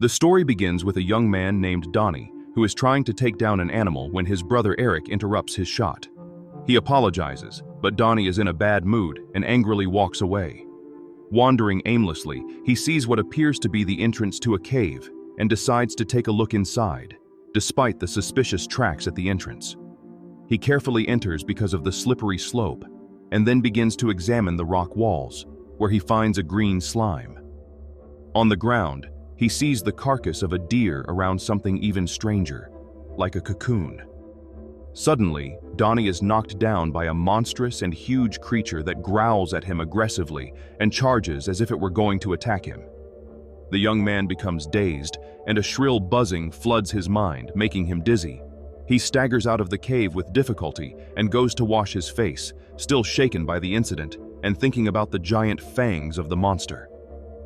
The story begins with a young man named Donnie who is trying to take down an animal when his brother Eric interrupts his shot. He apologizes, but Donnie is in a bad mood and angrily walks away. Wandering aimlessly, he sees what appears to be the entrance to a cave and decides to take a look inside, despite the suspicious tracks at the entrance. He carefully enters because of the slippery slope, and then begins to examine the rock walls, where he finds a green slime. On the ground, he sees the carcass of a deer around something even stranger, like a cocoon. Suddenly, Donnie is knocked down by a monstrous and huge creature that growls at him aggressively and charges as if it were going to attack him. The young man becomes dazed, and a shrill buzzing floods his mind, making him dizzy. He staggers out of the cave with difficulty and goes to wash his face, still shaken by the incident and thinking about the giant fangs of the monster.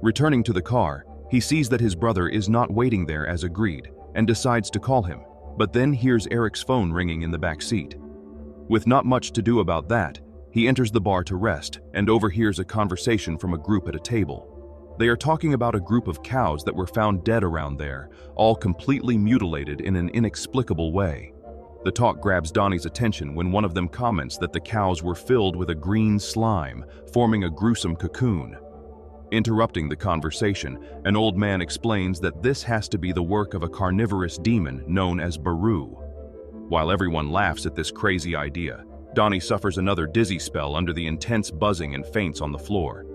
Returning to the car, he sees that his brother is not waiting there as agreed and decides to call him, but then hears Eric's phone ringing in the back seat. With not much to do about that, he enters the bar to rest and overhears a conversation from a group at a table. They are talking about a group of cows that were found dead around there, all completely mutilated in an inexplicable way. The talk grabs Donnie's attention when one of them comments that the cows were filled with a green slime, forming a gruesome cocoon. Interrupting the conversation, an old man explains that this has to be the work of a carnivorous demon known as Baru. While everyone laughs at this crazy idea, Donnie suffers another dizzy spell under the intense buzzing and faints on the floor.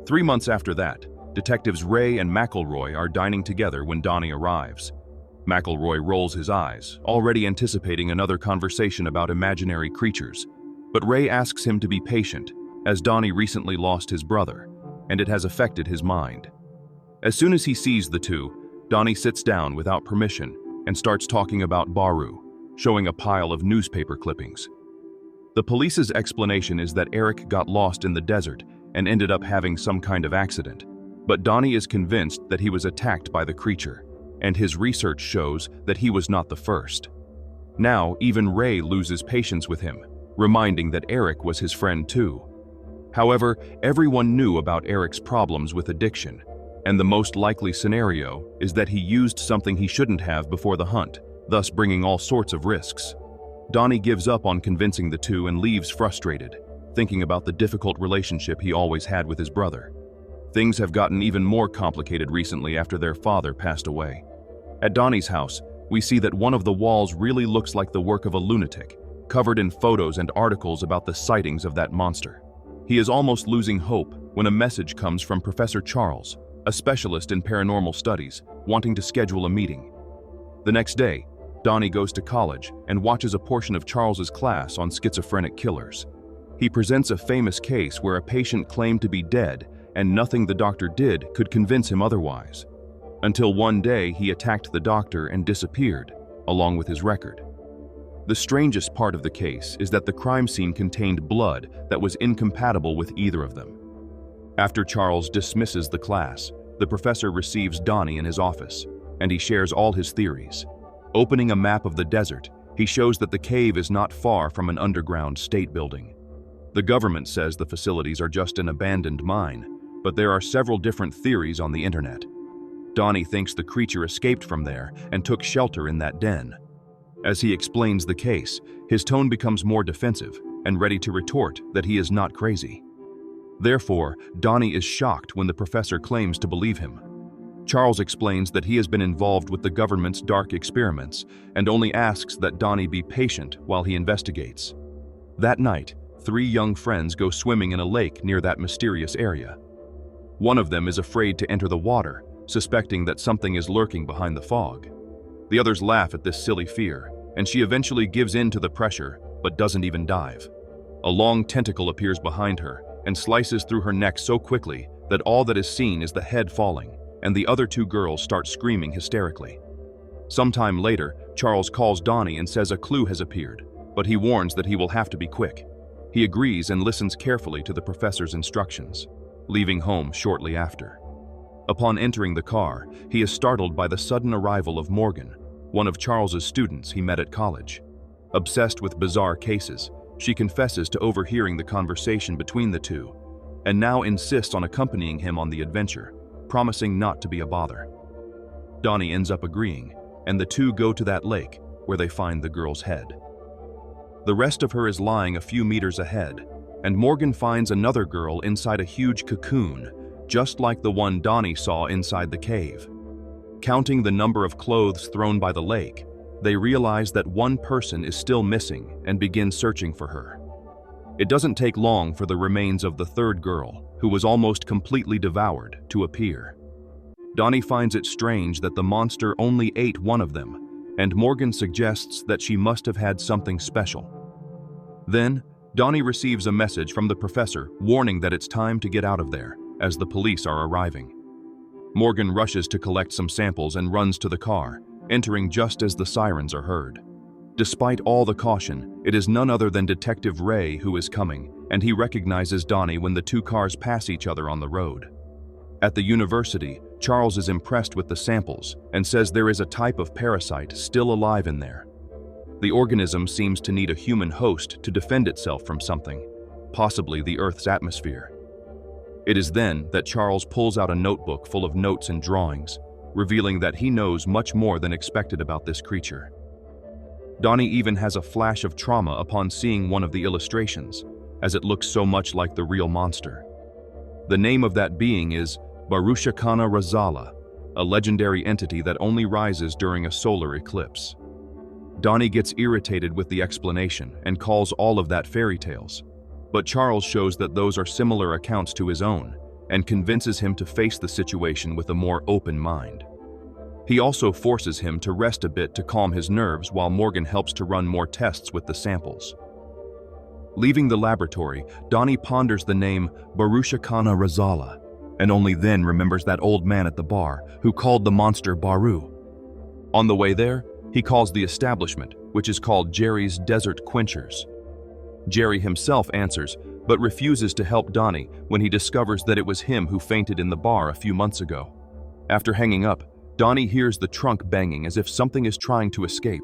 3 months after that, Detectives Ray and McElroy are dining together when Donnie arrives. McElroy rolls his eyes, already anticipating another conversation about imaginary creatures. But Ray asks him to be patient, as Donnie recently lost his brother, and it has affected his mind. As soon as he sees the two, Donnie sits down without permission and starts talking about Baru, showing a pile of newspaper clippings. The police's explanation is that Eric got lost in the desert and ended up having some kind of accident. But Donnie is convinced that he was attacked by the creature, and his research shows that he was not the first. Now, even Ray loses patience with him, reminding that Eric was his friend too. However, everyone knew about Eric's problems with addiction, and the most likely scenario is that he used something he shouldn't have before the hunt, thus bringing all sorts of risks. Donnie gives up on convincing the two and leaves frustrated, thinking about the difficult relationship he always had with his brother. Things have gotten even more complicated recently after their father passed away. At Donnie's house, we see that one of the walls really looks like the work of a lunatic, covered in photos and articles about the sightings of that monster. He is almost losing hope when a message comes from Professor Charles, a specialist in paranormal studies, wanting to schedule a meeting. The next day, Donnie goes to college and watches a portion of Charles's class on schizophrenic killers. He presents a famous case where a patient claimed to be dead and nothing the doctor did could convince him otherwise. Until one day he attacked the doctor and disappeared, along with his record. The strangest part of the case is that the crime scene contained blood that was incompatible with either of them. After Charles dismisses the class, the professor receives Donnie in his office, and he shares all his theories. Opening a map of the desert, he shows that the cave is not far from an underground state building. The government says the facilities are just an abandoned mine, but there are several different theories on the internet. Donnie thinks the creature escaped from there and took shelter in that den. As he explains the case, his tone becomes more defensive and ready to retort that he is not crazy. Therefore, Donnie is shocked when the professor claims to believe him. Charles explains that he has been involved with the government's dark experiments and only asks that Donnie be patient while he investigates. That night, 3 young friends go swimming in a lake near that mysterious area. One of them is afraid to enter the water, suspecting that something is lurking behind the fog. The others laugh at this silly fear, and she eventually gives in to the pressure, but doesn't even dive. A long tentacle appears behind her and slices through her neck so quickly that all that is seen is the head falling, and the other 2 girls start screaming hysterically. Sometime later, Charles calls Donnie and says a clue has appeared, but he warns that he will have to be quick. He agrees and listens carefully to the professor's instructions, leaving home shortly after. Upon entering the car, he is startled by the sudden arrival of Morgan, one of Charles's students he met at college. Obsessed with bizarre cases, she confesses to overhearing the conversation between the two, and now insists on accompanying him on the adventure, promising not to be a bother. Donnie ends up agreeing, and the two go to that lake where they find the girl's head. The rest of her is lying a few meters ahead, and Morgan finds another girl inside a huge cocoon, just like the one Donnie saw inside the cave. Counting the number of clothes thrown by the lake, they realize that one person is still missing and begin searching for her. It doesn't take long for the remains of the third girl, who was almost completely devoured, to appear. Donnie finds it strange that the monster only ate one of them, and Morgan suggests that she must have had something special. Then, Donnie receives a message from the professor warning that it's time to get out of there, as the police are arriving. Morgan rushes to collect some samples and runs to the car, entering just as the sirens are heard. Despite all the caution, it is none other than Detective Ray who is coming, and he recognizes Donnie when the two cars pass each other on the road. At the university, Charles is impressed with the samples and says there is a type of parasite still alive in there. The organism seems to need a human host to defend itself from something, possibly the Earth's atmosphere. It is then that Charles pulls out a notebook full of notes and drawings, revealing that he knows much more than expected about this creature. Donnie even has a flash of trauma upon seeing one of the illustrations, as it looks so much like the real monster. The name of that being is Barushakana Razala, a legendary entity that only rises during a solar eclipse. Donnie gets irritated with the explanation and calls all of that fairy tales, but Charles shows that those are similar accounts to his own and convinces him to face the situation with a more open mind. He also forces him to rest a bit to calm his nerves while Morgan helps to run more tests with the samples. Leaving the laboratory, Donnie ponders the name Barushakana Razala, and only then remembers that old man at the bar who called the monster Baru. On the way there, he calls the establishment, which is called Jerry's Desert Quenchers. Jerry himself answers, but refuses to help Donnie when he discovers that it was him who fainted in the bar a few months ago. After hanging up, Donnie hears the trunk banging as if something is trying to escape.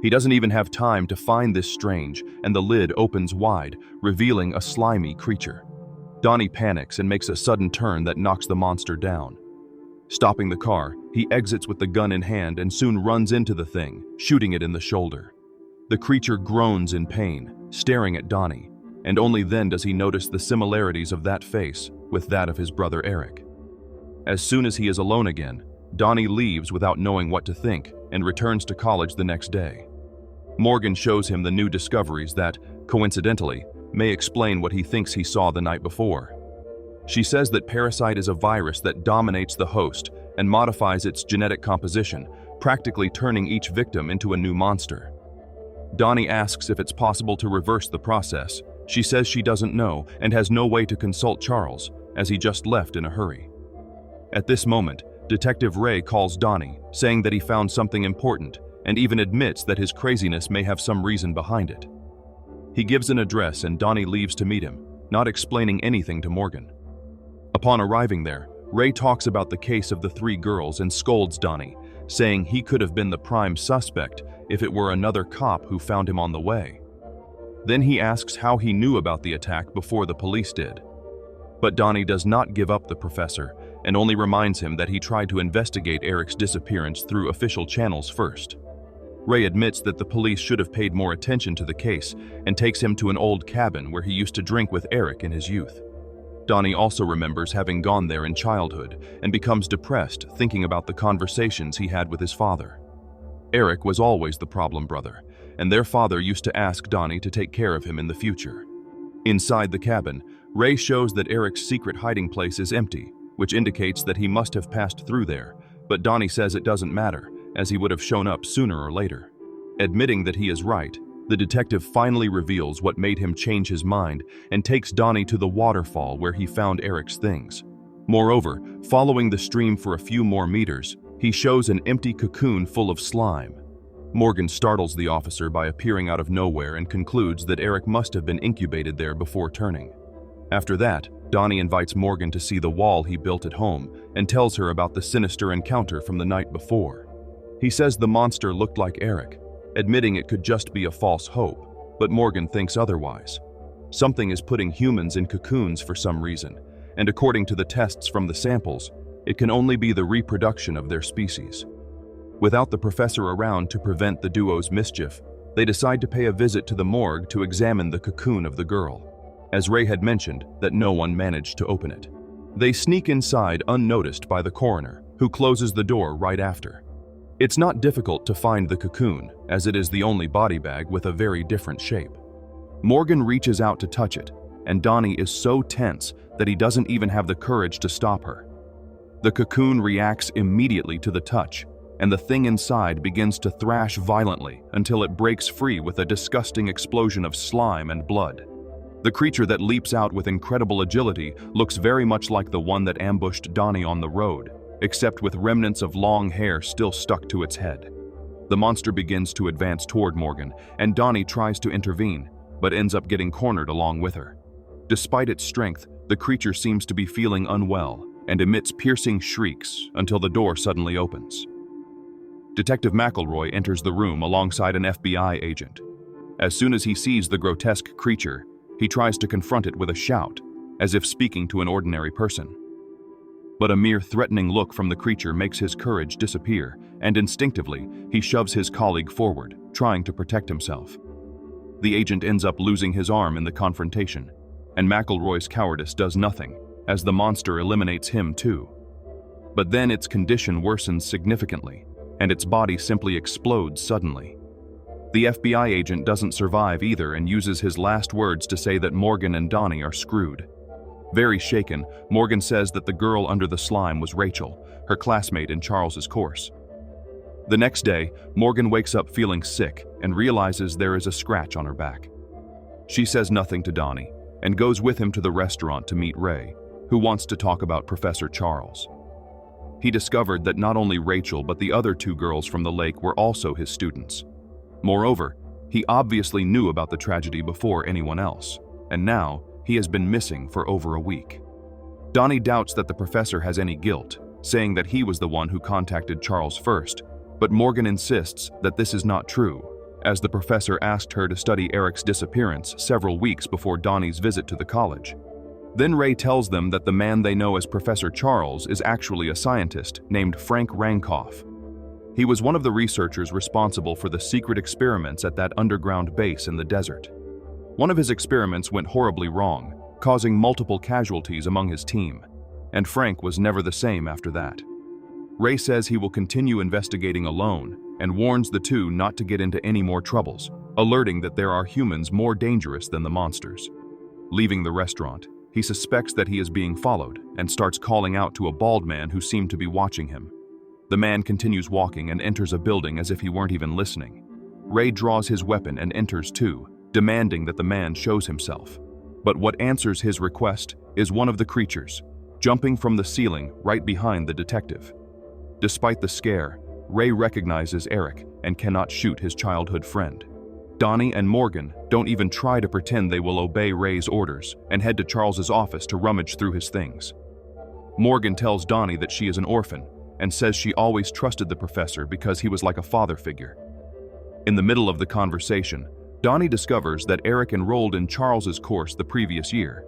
He doesn't even have time to find this strange, and the lid opens wide, revealing a slimy creature. Donnie panics and makes a sudden turn that knocks the monster down. Stopping the car, he exits with the gun in hand and soon runs into the thing, shooting it in the shoulder. The creature groans in pain, staring at Donnie, and only then does he notice the similarities of that face with that of his brother Eric. As soon as he is alone again, Donnie leaves without knowing what to think and returns to college the next day. Morgan shows him the new discoveries that, coincidentally, may explain what he thinks he saw the night before. She says that parasite is a virus that dominates the host and modifies its genetic composition, practically turning each victim into a new monster. Donnie asks if it's possible to reverse the process. She says she doesn't know and has no way to consult Charles, as he just left in a hurry. At this moment, Detective Ray calls Donnie, saying that he found something important, and even admits that his craziness may have some reason behind it. He gives an address and Donnie leaves to meet him, not explaining anything to Morgan. Upon arriving there, Ray talks about the case of the three girls and scolds Donnie, saying he could have been the prime suspect if it were another cop who found him on the way. Then he asks how he knew about the attack before the police did. But Donnie does not give up the professor and only reminds him that he tried to investigate Eric's disappearance through official channels first. Ray admits that the police should have paid more attention to the case and takes him to an old cabin where he used to drink with Eric in his youth. Donnie also remembers having gone there in childhood and becomes depressed thinking about the conversations he had with his father. Eric was always the problem brother, and their father used to ask Donnie to take care of him in the future. Inside the cabin, Ray shows that Eric's secret hiding place is empty, which indicates that he must have passed through there, but Donnie says it doesn't matter, as he would have shown up sooner or later. Admitting that he is right, the detective finally reveals what made him change his mind and takes Donnie to the waterfall where he found Eric's things. Moreover, following the stream for a few more meters, he shows an empty cocoon full of slime. Morgan startles the officer by appearing out of nowhere and concludes that Eric must have been incubated there before turning. After that, Donnie invites Morgan to see the wall he built at home and tells her about the sinister encounter from the night before. He says the monster looked like Eric, admitting it could just be a false hope, but Morgan thinks otherwise. Something is putting humans in cocoons for some reason, and according to the tests from the samples, it can only be the reproduction of their species. Without the professor around to prevent the duo's mischief, they decide to pay a visit to the morgue to examine the cocoon of the girl, as Ray had mentioned that no one managed to open it. They sneak inside unnoticed by the coroner, who closes the door right after. It's not difficult to find the cocoon, as it is the only body bag with a very different shape. Morgan reaches out to touch it, and Donnie is so tense that he doesn't even have the courage to stop her. The cocoon reacts immediately to the touch, and the thing inside begins to thrash violently until it breaks free with a disgusting explosion of slime and blood. The creature that leaps out with incredible agility looks very much like the one that ambushed Donnie on the road, except with remnants of long hair still stuck to its head. The monster begins to advance toward Morgan, and Donnie tries to intervene, but ends up getting cornered along with her. Despite its strength, the creature seems to be feeling unwell and emits piercing shrieks until the door suddenly opens. Detective McElroy enters the room alongside an FBI agent. As soon as he sees the grotesque creature, he tries to confront it with a shout, as if speaking to an ordinary person. But a mere threatening look from the creature makes his courage disappear, and instinctively, he shoves his colleague forward, trying to protect himself. The agent ends up losing his arm in the confrontation, and McElroy's cowardice does nothing, as the monster eliminates him too. But then its condition worsens significantly, and its body simply explodes suddenly. The FBI agent doesn't survive either and uses his last words to say that Morgan and Donnie are screwed. Very shaken, Morgan says that the girl under the slime was Rachel, her classmate in Charles's course. The next day, Morgan wakes up feeling sick and realizes there is a scratch on her back. She says nothing to Donnie and goes with him to the restaurant to meet Ray, who wants to talk about Professor Charles. He discovered that not only Rachel but the other two girls from the lake were also his students. Moreover, he obviously knew about the tragedy before anyone else, and now he has been missing for over a week. Donnie doubts that the professor has any guilt, saying that he was the one who contacted Charles first, but Morgan insists that this is not true, as the professor asked her to study Eric's disappearance several weeks before Donnie's visit to the college. Then Ray tells them that the man they know as Professor Charles is actually a scientist named Frank Rankoff. He was one of the researchers responsible for the secret experiments at that underground base in the desert. One of his experiments went horribly wrong, causing multiple casualties among his team, and Frank was never the same after that. Ray says he will continue investigating alone and warns the two not to get into any more troubles, alerting that there are humans more dangerous than the monsters. Leaving the restaurant, he suspects that he is being followed and starts calling out to a bald man who seemed to be watching him. The man continues walking and enters a building as if he weren't even listening. Ray draws his weapon and enters too, demanding that the man shows himself. But what answers his request is one of the creatures, jumping from the ceiling right behind the detective. Despite the scare, Ray recognizes Eric and cannot shoot his childhood friend. Donnie and Morgan don't even try to pretend they will obey Ray's orders and head to Charles's office to rummage through his things. Morgan tells Donnie that she is an orphan and says she always trusted the professor because he was like a father figure. In the middle of the conversation, Donnie discovers that Eric enrolled in Charles's course the previous year.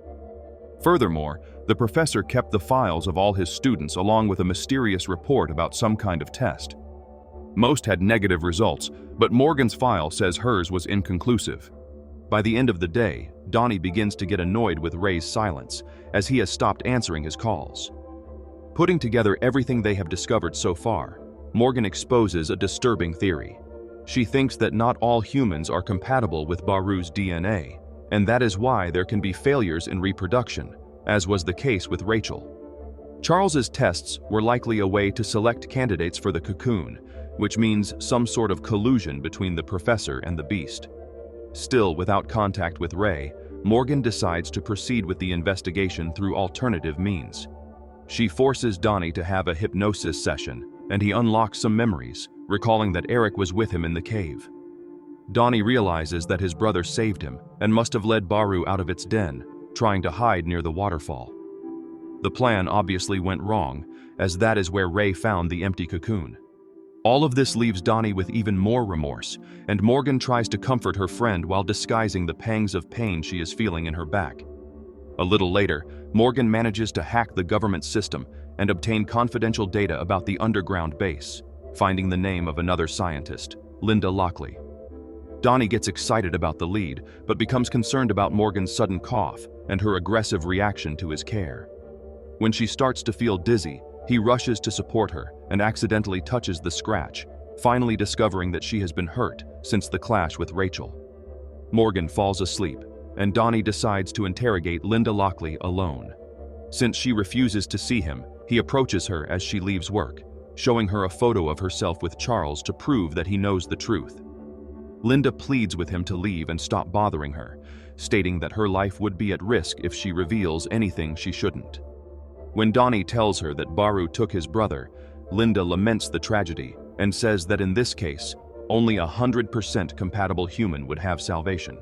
Furthermore, the professor kept the files of all his students along with a mysterious report about some kind of test. Most had negative results, but Morgan's file says hers was inconclusive. By the end of the day, Donnie begins to get annoyed with Ray's silence, as he has stopped answering his calls. Putting together everything they have discovered so far, Morgan exposes a disturbing theory. She thinks that not all humans are compatible with Baru's DNA, and that is why there can be failures in reproduction, as was the case with Rachel. Charles's tests were likely a way to select candidates for the cocoon, which means some sort of collusion between the professor and the beast. Still, without contact with Ray, Morgan decides to proceed with the investigation through alternative means. She forces Donnie to have a hypnosis session, and he unlocks some memories, recalling that Eric was with him in the cave. Donnie realizes that his brother saved him and must have led Baru out of its den, trying to hide near the waterfall. The plan obviously went wrong, as that is where Ray found the empty cocoon. All of this leaves Donnie with even more remorse, and Morgan tries to comfort her friend while disguising the pangs of pain she is feeling in her back. A little later, Morgan manages to hack the government system and obtain confidential data about the underground base, finding the name of another scientist, Linda Lockley. Donnie gets excited about the lead, but becomes concerned about Morgan's sudden cough and her aggressive reaction to his care. When she starts to feel dizzy, he rushes to support her and accidentally touches the scratch, finally discovering that she has been hurt since the clash with Rachel. Morgan falls asleep, and Donnie decides to interrogate Linda Lockley alone. Since she refuses to see him, he approaches her as she leaves work, showing her a photo of herself with Charles to prove that he knows the truth. Linda pleads with him to leave and stop bothering her, stating that her life would be at risk if she reveals anything she shouldn't. When Donnie tells her that Baru took his brother, Linda laments the tragedy and says that in this case, only a 100% compatible human would have salvation.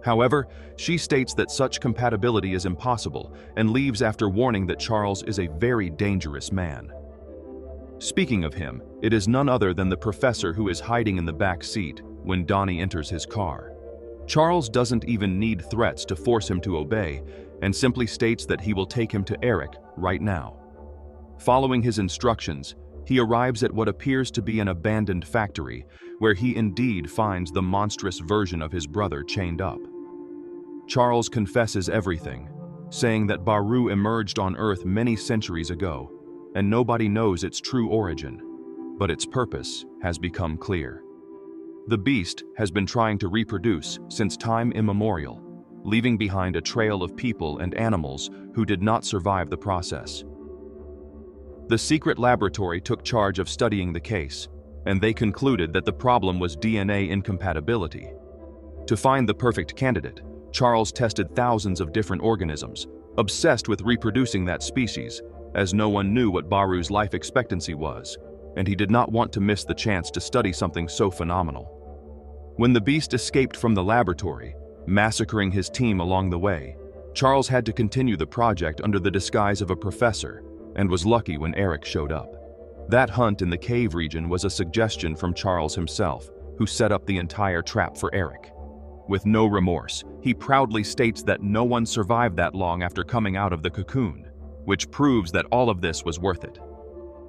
However, she states that such compatibility is impossible and leaves after warning that Charles is a very dangerous man. Speaking of him, it is none other than the professor who is hiding in the back seat when Donnie enters his car. Charles doesn't even need threats to force him to obey and simply states that he will take him to Eric right now. Following his instructions, he arrives at what appears to be an abandoned factory, where he indeed finds the monstrous version of his brother chained up. Charles confesses everything, saying that Baru emerged on Earth many centuries ago, and nobody knows its true origin, but its purpose has become clear. The beast has been trying to reproduce since time immemorial, leaving behind a trail of people and animals who did not survive the process. The secret laboratory took charge of studying the case, and they concluded that the problem was DNA incompatibility. To find the perfect candidate, Charles tested thousands of different organisms, obsessed with reproducing that species, as no one knew what Baru's life expectancy was, and he did not want to miss the chance to study something so phenomenal. When the beast escaped from the laboratory, massacring his team along the way, Charles had to continue the project under the disguise of a professor, and was lucky when Eric showed up. That hunt in the cave region was a suggestion from Charles himself, who set up the entire trap for Eric. With no remorse, he proudly states that no one survived that long after coming out of the cocoon, which proves that all of this was worth it.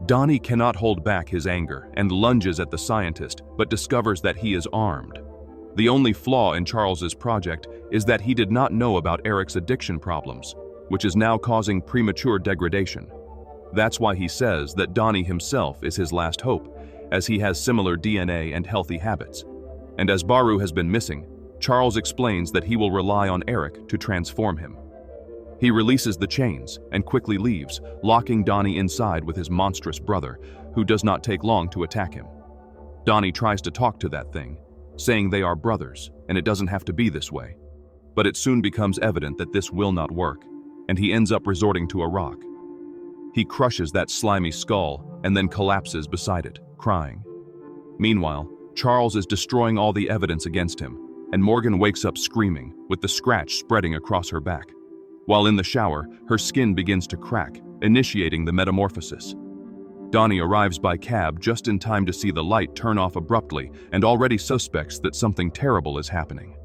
Donnie cannot hold back his anger and lunges at the scientist, but discovers that he is armed. The only flaw in Charles's project is that he did not know about Eric's addiction problems, which is now causing premature degradation. That's why he says that Donnie himself is his last hope, as he has similar DNA and healthy habits. And as Baru has been missing, Charles explains that he will rely on Eric to transform him. He releases the chains and quickly leaves, locking Donnie inside with his monstrous brother, who does not take long to attack him. Donnie tries to talk to that thing, saying they are brothers and it doesn't have to be this way. But it soon becomes evident that this will not work, and he ends up resorting to a rock. He crushes that slimy skull and then collapses beside it, crying. Meanwhile, Charles is destroying all the evidence against him, and Morgan wakes up screaming, with the scratch spreading across her back. While in the shower, her skin begins to crack, initiating the metamorphosis. Donnie arrives by cab just in time to see the light turn off abruptly and already suspects that something terrible is happening.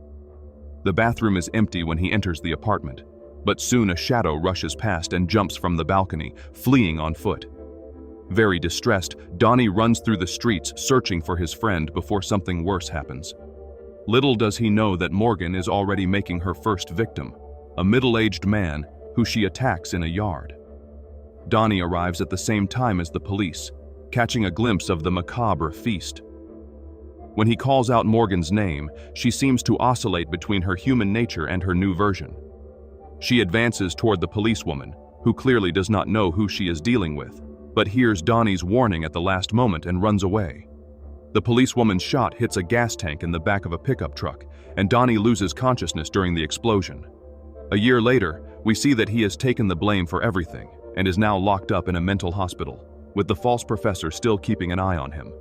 The bathroom is empty when he enters the apartment, but soon a shadow rushes past and jumps from the balcony, fleeing on foot. Very distressed, Donnie runs through the streets searching for his friend before something worse happens. Little does he know that Morgan is already making her first victim, a middle-aged man who she attacks in a yard. Donnie arrives at the same time as the police, catching a glimpse of the macabre feast. When he calls out Morgan's name, she seems to oscillate between her human nature and her new version. She advances toward the policewoman, who clearly does not know who she is dealing with, but hears Donnie's warning at the last moment and runs away. The policewoman's shot hits a gas tank in the back of a pickup truck, and Donnie loses consciousness during the explosion. A year later, we see that he has taken the blame for everything and is now locked up in a mental hospital, with the false professor still keeping an eye on him.